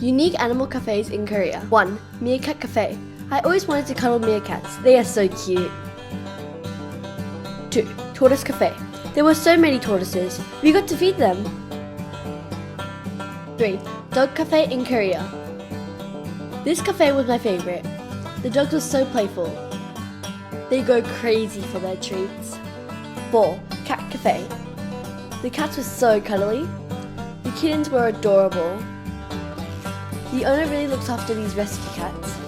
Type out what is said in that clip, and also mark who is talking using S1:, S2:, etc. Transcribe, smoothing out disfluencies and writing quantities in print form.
S1: Unique animal cafes in Korea. 1. Meerkat Cafe. I always wanted to cuddle meerkats. They are so cute. 2. Tortoise Cafe. There were so many tortoises. We got to feed them. 3. Dog Cafe in Korea. This cafe was my favorite. The dogs were so playful. They go crazy for their treats. 4. Cat Cafe. The cats were so cuddly. The kittens were adorable. The owner really looks after these rescue cats.